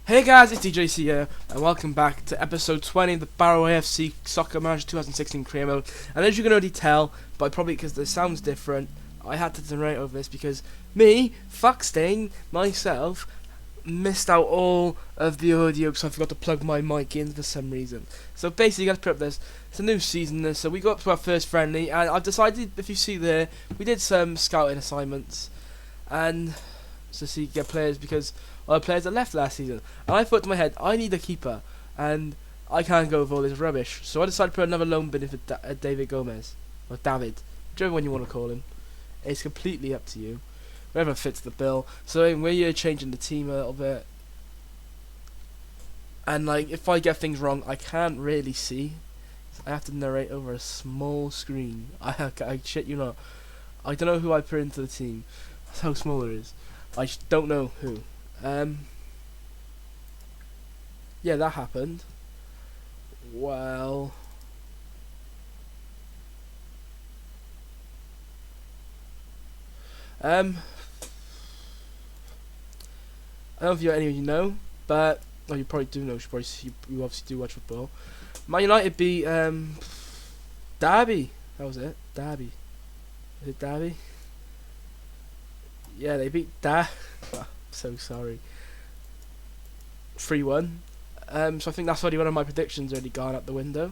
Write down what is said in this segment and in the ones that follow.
Hey guys, it's DJC here, and welcome back to episode 20 of the Barrow AFC Soccer Manager 2016 career mode. And as you can already tell, but probably because the sound's different, I had to narrate over this because me, Fuckstain, myself, missed out all of the audio because I forgot to plug my mic in for some reason. So basically, you guys put up this. It's a new season, so we got up to our first friendly, and I've decided, if you see there, we did some scouting assignments, and to see get players because other players that left last season. And I thought to my head, I need a keeper, and I can't go with all this rubbish. So I decided to put another loan bid in for David Gomez, or David, whichever one you want to call him. It's completely up to you, whatever fits the bill. So we're changing the team a little bit, and like if I get things wrong, I can't really see. I have to narrate over a small screen. I shit you not. I don't know who I put into the team. That's how small it is. I just don't know who. Yeah, that happened. Well, I don't know if any of you know, but you probably do know. You obviously do watch football. Man United beat Derby. That was it. Derby. Is it Derby? Yeah, they beat so sorry. 3-1. So I think that's already one of my predictions already gone out the window.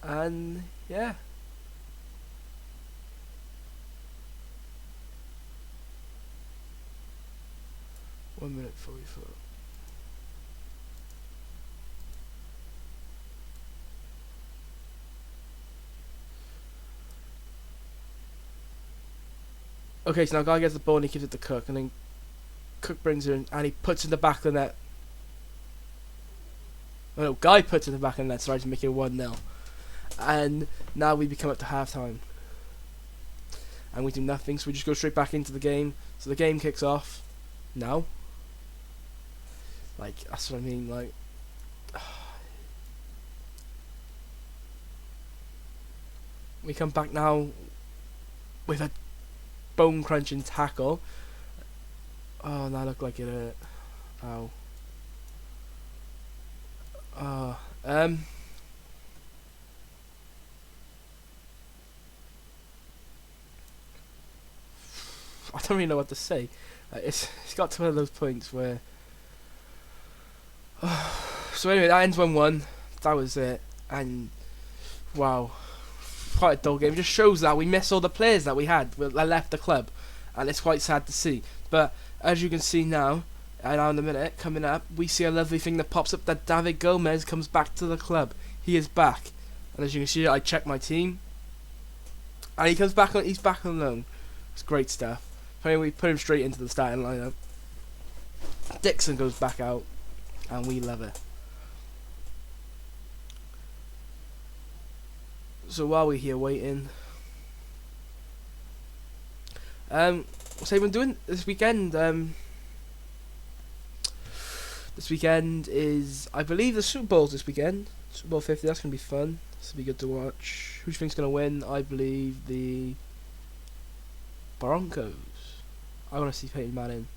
And yeah. One minute 44. Okay, so now Guy gets the ball and he gives it to Cook, and then Cook brings it in and he puts it in the back of the net. Oh no, Guy puts it in the back of the net, sorry, to make it 1-0. And now we become up to half time. And we do nothing, so we just go straight back into the game. So the game kicks off now. Like, that's what I mean, like. We come back now with a bone crunching tackle. Oh, that looked like it hurt. Ow. I don't really know what to say. It's got to one of those points where. So anyway, that ends 1-1. That was it, and wow, quite a dull game. It just shows that we miss all the players that we had that left the club, and it's quite sad to see. But as you can see now, and now in a minute coming up, we see a lovely thing that pops up that David Gomez comes back to the club. He is back, and as you can see, I checked my team, and he comes back on. He's back on loan. It's great stuff. Anyway, we put him straight into the starting lineup. Dixon goes back out, and we love it. So while we're here waiting, so we've been doing this weekend. This weekend is, I believe, the Super Bowl's this weekend. Super Bowl 50. That's gonna be fun. This will be good to watch. Who do you think's gonna win? I believe the Broncos. I want to see Peyton Manning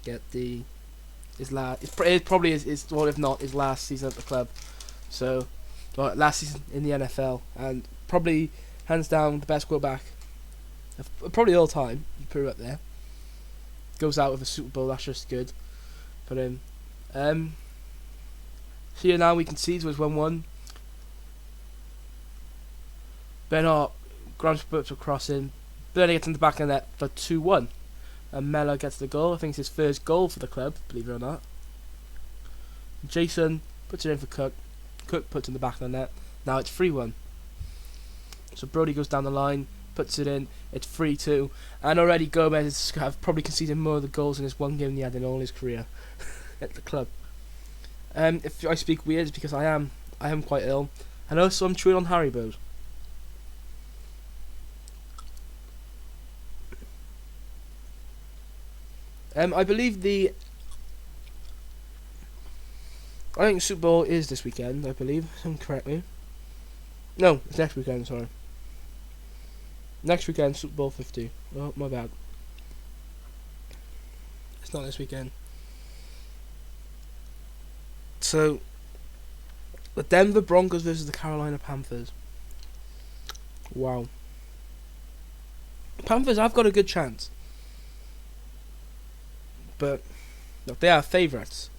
get his last. It probably is. Well, if not, his last season at the club. So. Well, last season in the NFL, and probably hands down the best quarterback of probably all time. You put it up there. Goes out with a Super Bowl. That's just good for him. So here now we can see it was 1-1. Bernard grabs a crossing. Bernie gets in the back of the net for 2-1. And Mella gets the goal. I think it's his first goal for the club, believe it or not. Jason puts it in for Cook. Cook puts in the back of the net. Now it's 3-1. So Brody goes down the line, puts it in. It's 3-2. And already Gomez has probably conceded more of the goals in this one game than he had in all his career at the club. If I speak weird, it's because I am quite ill. And also I'm chewing on Haribos. I believe I think Super Bowl is this weekend, I believe. Correct me. No, it's next weekend, sorry. Next weekend, Super Bowl 50. Oh, my bad. It's not this weekend. So, the Denver Broncos versus the Carolina Panthers. Wow. Panthers have got a good chance. But, look, they are favourites.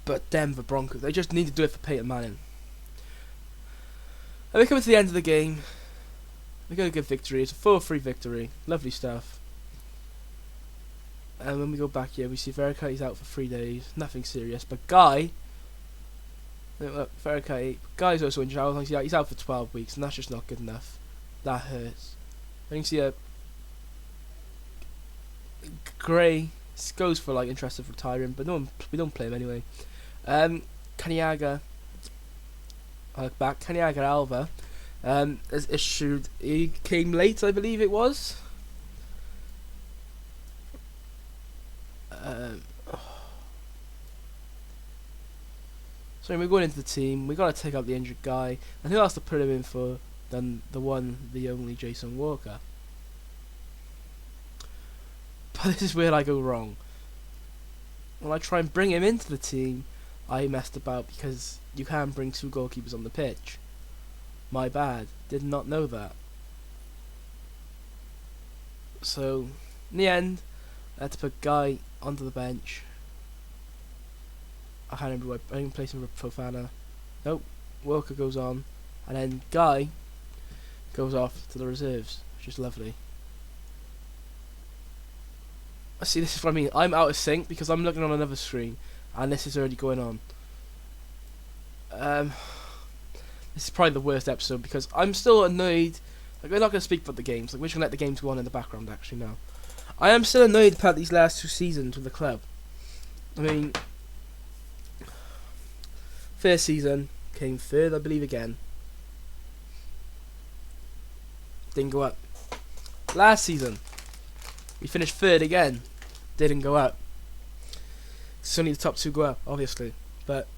But Denver Broncos, they just need to do it for Peyton Manning. And we're coming to the end of the game. We got a good victory. It's a 4-3 victory. Lovely stuff. And when we go back here, we see Veracruz out for 3 days. Nothing serious. But Guy, Guy's also injured. He's out for 12 weeks, and that's just not good enough. That hurts. And you can see a Gray goes for like interested retiring, but we don't play him anyway. Kaniaga, Kaniaga Alva, is issued. He came late, I believe it was. So we're going into the team. We got to take out the injured guy, and who else to put him in for than the only Jason Walker? But this is where I go wrong. When I try and bring him into the team, I messed about because you can bring 2 goalkeepers on the pitch. My bad. Did not know that. So, in the end, I had to put Guy onto the bench. I can't remember I didn't place him for Fofana. Nope. Walker goes on. And then Guy goes off to the reserves, which is lovely. See, this is what I mean. I'm out of sync because I'm looking on another screen, and this is already going on. This is probably the worst episode because I'm still annoyed. Like, we're not going to speak about the games. Like, we're just going to let the games go on in the background. Actually, now, I am still annoyed about these last 2 seasons with the club. I mean, first season came third, I believe, again. Didn't go up. Last season, we finished third again. Didn't go up. It's only the top 2 go up, obviously. But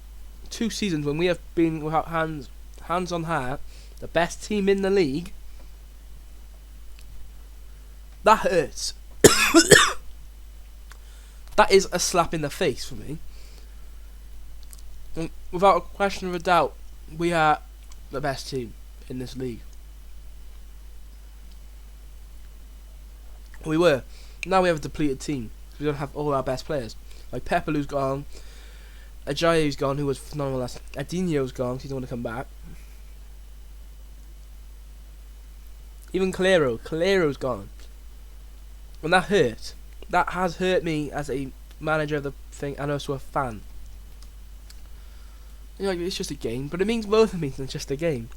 2 seasons when we have been without hands on heart, the best team in the league, that hurts. That is a slap in the face for me. And without a question of a doubt, we are the best team in this league. We were. Now we have a depleted team. We don't have all our best players. Like Pepelu's gone. Ajayi's gone, who was phenomenal last. Adinho's gone, because he doesn't want to come back. Even Calero's gone. And that hurt. That has hurt me as a manager of the thing and also a fan. You know, it's just a game, but it means more than means than just a game.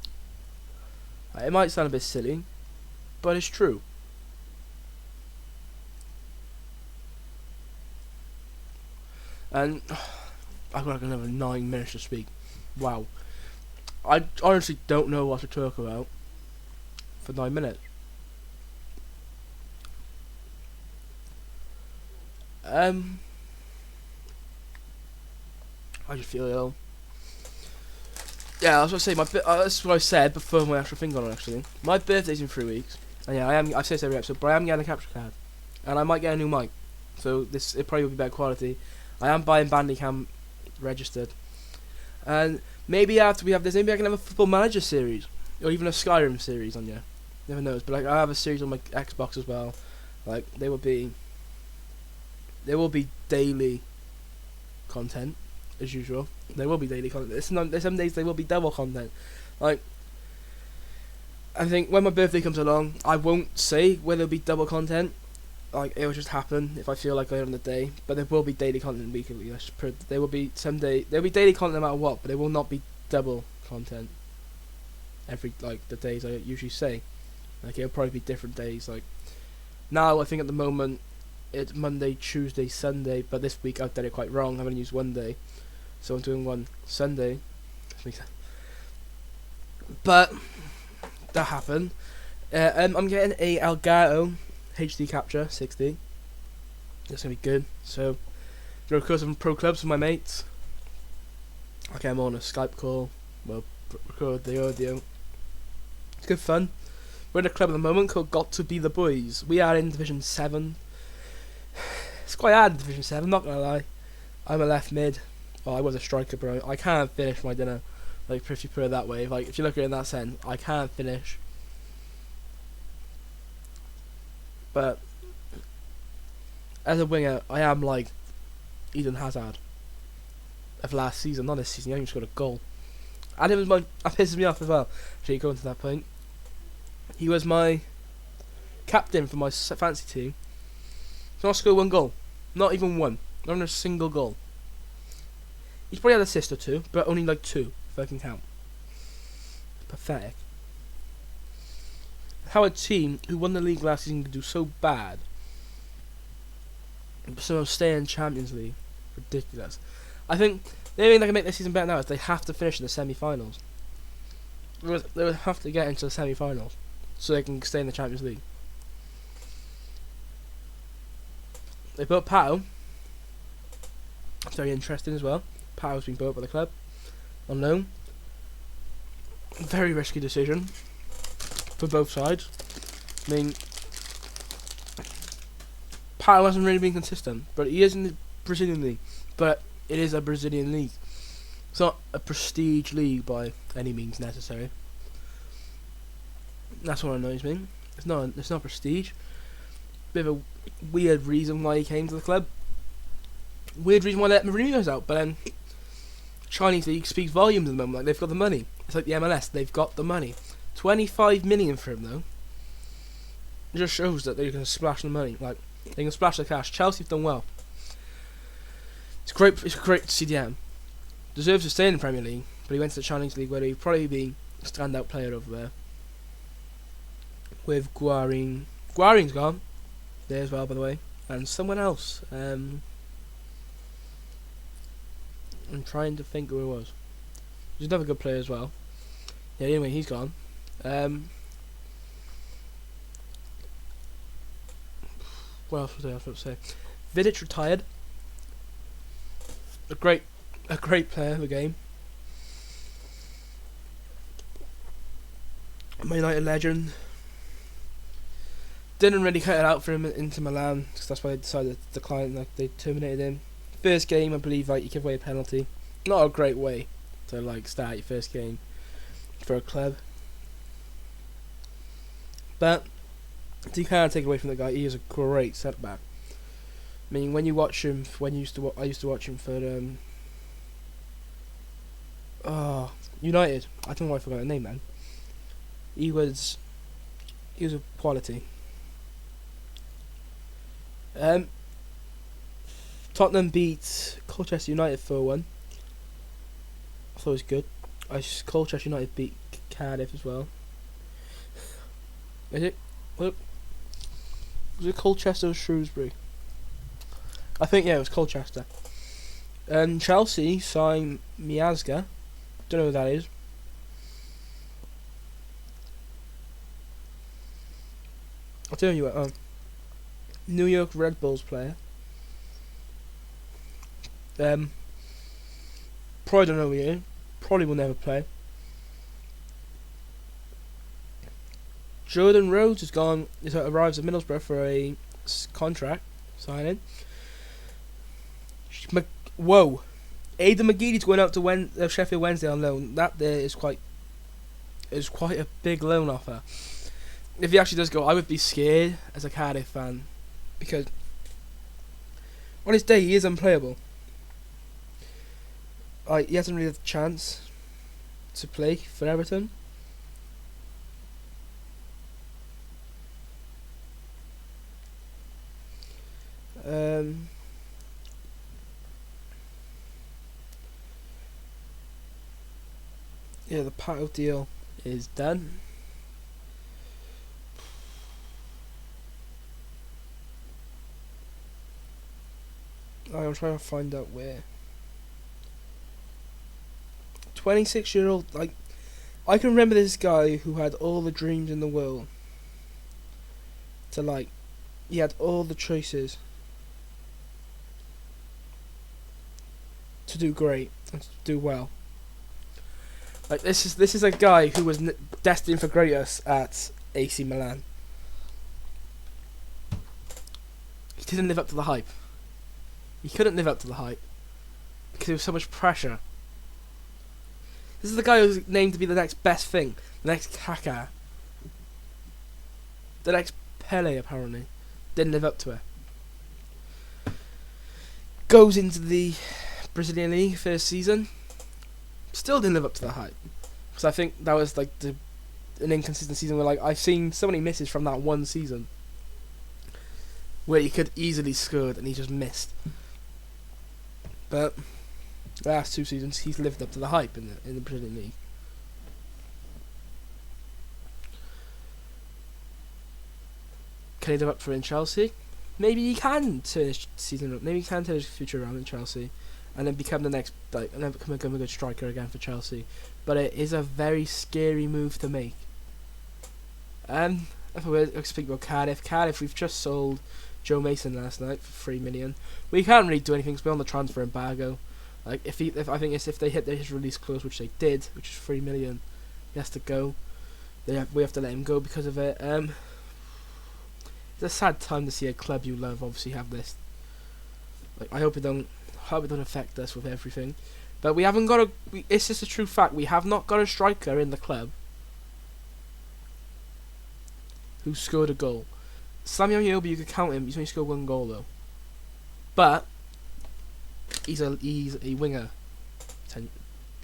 Like, it might sound a bit silly, but it's true. And I've got like another 9 minutes to speak. Wow. I honestly don't know what to talk about for 9 minutes. I just feel ill. Yeah, I was going to say, that's what I said before my actual thing got on, actually. My birthday's in 3 weeks. And yeah, I say this every episode, but I am getting a capture card. And I might get a new mic. So it probably will be better quality. I am buying Bandicam registered. And maybe after we have this, maybe I can have a Football Manager series. Or even a Skyrim series on you. Never knows. But like, I have a series on my Xbox as well. Like, there will be daily content, as usual. There will be daily content. There's some days there will be double content. Like, I think when my birthday comes along, I won't say whether there'll be double content. Like, it'll just happen if I feel like later on the day. But there will be daily content weekly. There will be there'll be daily content no matter what, but there will not be double content every, like, the days I usually say. Like, it'll probably be different days. Like, now I think at the moment it's Monday, Tuesday, Sunday, but this week I've done it quite wrong. I've only used one day, so I'm doing one Sunday. But that happened. I'm getting a Elgato HD capture 60. That's gonna be good. So, do record some pro clubs with my mates. Okay, I'm on a Skype call. We'll record the audio. It's good fun. We're in a club at the moment called Got to Be the Boys. We are in Division 7. It's quite hard in Division 7, not gonna lie. I'm a left mid. Oh, I was a striker, bro. I can't finish my dinner. Like, if you put it that way. Like, if you look at it in that sense, I can't finish. But as a winger, I am like Eden Hazard of last season, not this season. He only scored a goal. And that pisses me off as well. Actually, going to that point, he was my captain for my fantasy team. He's not scored one goal, not even one, not even a single goal. He's probably had an assist or two, but only like 2, if I can count. Pathetic. How a team who won the league last season could do so bad, so stay in Champions League, ridiculous. I think the only thing that can make this season better now is they have to finish in the semi-finals. They would have to get into the semi-finals so they can stay in the Champions League. They bought Pato. That's very interesting as well. Pato's been bought by the club on loan. Very risky decision for both sides. I mean, Pato hasn't really been consistent, but he is in the Brazilian league. But it is a Brazilian league. It's not a prestige league by any means necessary. That's what annoys me. It's not prestige. Bit of a weird reason why he came to the club. Weird reason why they let Mourinho's out, but then Chinese league speaks volumes at the moment. Like, they've got the money. It's like the MLS. They've got the money. 25 million for him though. It just shows that they can splash the money. Like, they can splash the cash. Chelsea have done well. It's great. It's great to see DM. Deserves to stay in the Premier League, but he went to the Chinese league where he'd probably be a standout player over there. With Guarin. Guarin's gone there as well, by the way, and someone else. I'm trying to think who it was. He's another good player as well. Yeah. Anyway, he's gone. What else was I supposed to say? Vidic retired. A great player of the game. Man United legend. Didn't really cut it out for him into Milan, because that's why they decided to decline. Like, they terminated him. First game, I believe, like, you give away a penalty. Not a great way to like start your first game for a club. But you can't take it away from the guy. He is a great centre back. I mean, when you watch him, I used to watch him for United. I don't know why I forgot the name, man. He was a quality. Tottenham beat Colchester United 4-1. I thought it was good. Colchester United beat Cardiff as well. Is it? Look. Was it Colchester or Shrewsbury? I think, yeah, it was Colchester. Chelsea signed Miazga. Don't know who that is. I'll tell you what. New York Red Bulls player. Probably don't know who he is. Probably will never play. Jordan Rhodes has gone. Arrives at Middlesbrough for a contract signing. Whoa, Aidan McGeady's going out to Sheffield Wednesday on loan. That there is quite a big loan offer. If he actually does go, I would be scared as a Cardiff fan, because on his day he is unplayable. He hasn't really had the chance to play for Everton. Yeah, the Pato deal is done. I'm trying to find out where. 26-year-old, like, I can remember this guy who had all the dreams in the world. He had all the choices to do great and to do well. Like, this is a guy who was destined for greatness at AC Milan. He didn't live up to the hype. He couldn't live up to the hype because there was so much pressure. This is the guy who's named to be the next best thing, the next Kaká, the next Pele. Apparently, didn't live up to it. Goes into the Brazilian League first season, still didn't live up to the hype. Because I think that was like an inconsistent season where like I've seen so many misses from that one season where he could easily scored and he just missed. But the last 2 seasons he's lived up to the hype in the Brazilian League. Can he live up for it in Chelsea? Maybe he can turn his season. Maybe he can turn his future around in Chelsea, and then become the next and then become a good striker again for Chelsea. But it is a very scary move to make. If I were to speak about Cardiff, we've just sold Joe Mason last night for 3 million. We can't really do anything. It's been on the transfer embargo. Like if I think it's if they hit his release clause, which they did, which is 3 million, he has to go. We have to let him go because of it. It's a sad time to see a club you love obviously have this. Like I hope it don't affect us with everything. But we haven't got it's just a true fact. We have not got a striker in the club who scored a goal. Samuel Yobi, you could count him. He's only scored 1 goal though. But he's a winger.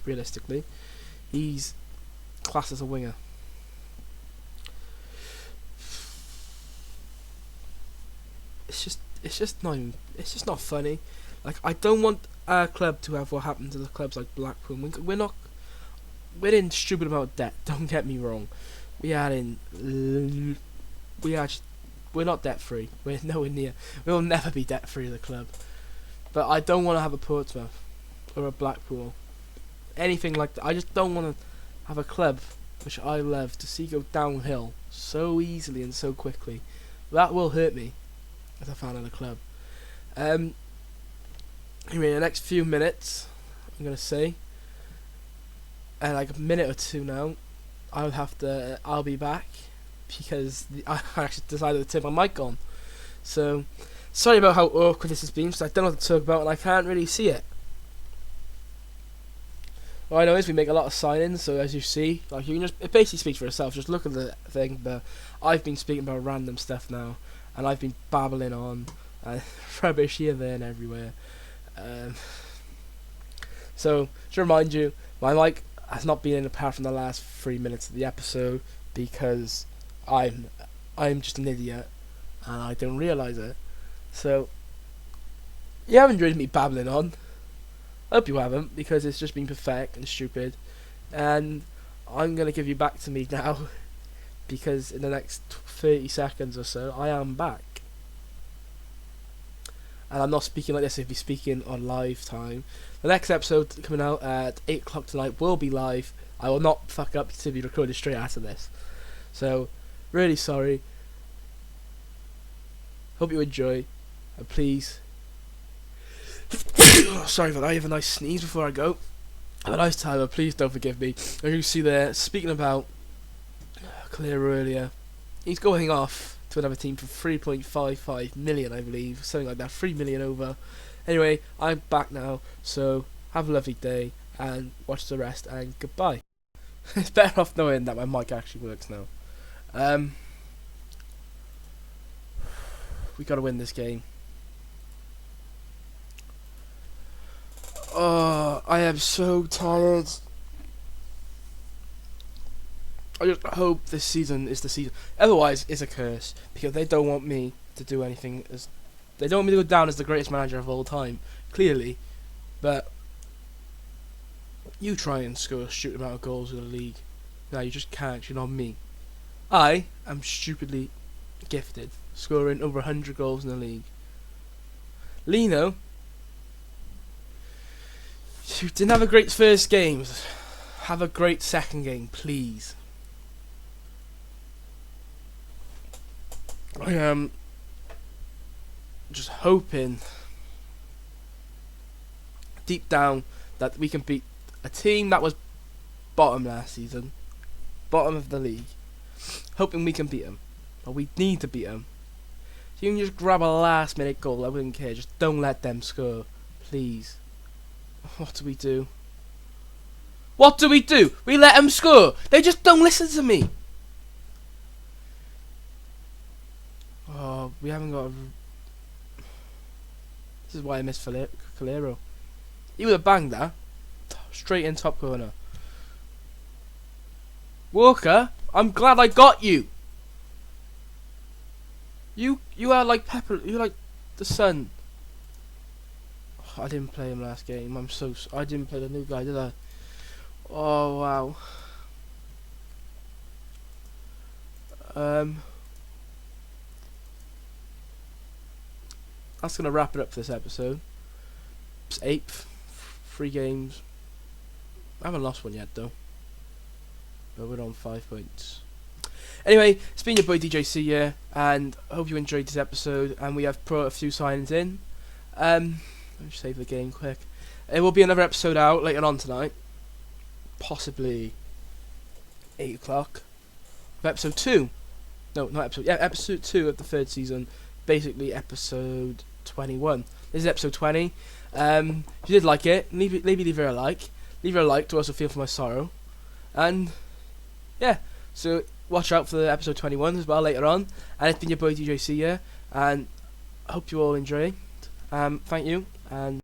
Realistically, he's classed as a winger. It's just not funny. Like I don't want our club to have what happened to the clubs like Blackpool. We're in stupid amount of debt. Don't get me wrong. We're not debt free. We're nowhere near. We'll never be debt free as a club. But I don't want to have a Portsmouth or a Blackpool, anything like that. I just don't want to have a club which I love to see go downhill so easily and so quickly. That will hurt me as a fan of the club. Anyway, in the next few minutes, I'm gonna say, and like a minute or two now, I'll be back because I actually decided to turn my mic on. So sorry about how awkward this has been, because I don't know what to talk about and I can't really see it. All I know is we make a lot of signings, so as you see, like it basically speaks for itself. Just look at the thing. But I've been speaking about random stuff now, and I've been babbling on, rubbish here, there, and everywhere. So to remind you, my mic has not been in apart from the last 3 minutes of the episode because I'm just an idiot and I don't realise it. So you haven't enjoyed me babbling on. I hope you haven't, because it's just been pathetic and stupid. And I'm going to give you back to me now, because in the next 30 seconds or so, I am back. And I'm not speaking like this, I'll be speaking on live time. The next episode coming out at 8 o'clock tonight will be live. I will not fuck up to be recorded straight after this. So, really sorry. Hope you enjoy. And please... sorry about that, I have a nice sneeze before I go. Have a nice time, but please don't forgive me. As you can see there, speaking about Clear earlier, he's going off to another team for 3.55 million, I believe, something like that, 3 million over. Anyway, I'm back now, so have a lovely day and watch the rest, and goodbye. It's better off knowing that my mic actually works now. We gotta win this game. Oh, I am so tired. I just hope this season is the season. Otherwise, it's a curse, because they don't want me to do anything. They don't want me to go down as the greatest manager of all time, clearly. But you try and score a stupid amount of goals in the league. No, you just can't. You're not me. I am stupidly gifted, scoring over 100 goals in the league. Lino, you didn't have a great first game. Have a great second game, please. I am just hoping deep down that we can beat a team that was bottom last season, bottom of the league. hoping we can beat them. But we need to beat them. If you can just grab a last minute goal, I wouldn't care. Just don't let them score, please. What do we do? What do we do? We let them score. They just don't listen to me. Oh, we haven't got. This is why I miss Calero. He would have banged that straight in top corner. Walker, I'm glad I got you. You are like Pepper. You're like the sun. Oh, I didn't play him last game. I didn't play the new guy, did I? Oh wow. That's gonna wrap it up for this episode. It's 8th, 3 games. I haven't lost one yet though. But we're on 5 points. Anyway, it's been your boy DJC here, and I hope you enjoyed this episode. And we have put a few signings in. Let me just save the game quick. There will be another episode out later on tonight, possibly 8 o'clock. Of episode 2. No, not episode. Yeah, episode 2 of the 3rd season. Basically, episode 21. This is episode 20. If you did like it, leave her a like. Leave her a like to also feel for my sorrow. And yeah, so watch out for the episode 21 as well later on. And it's been your boy DJC here, and I hope you all enjoy. Thank you, and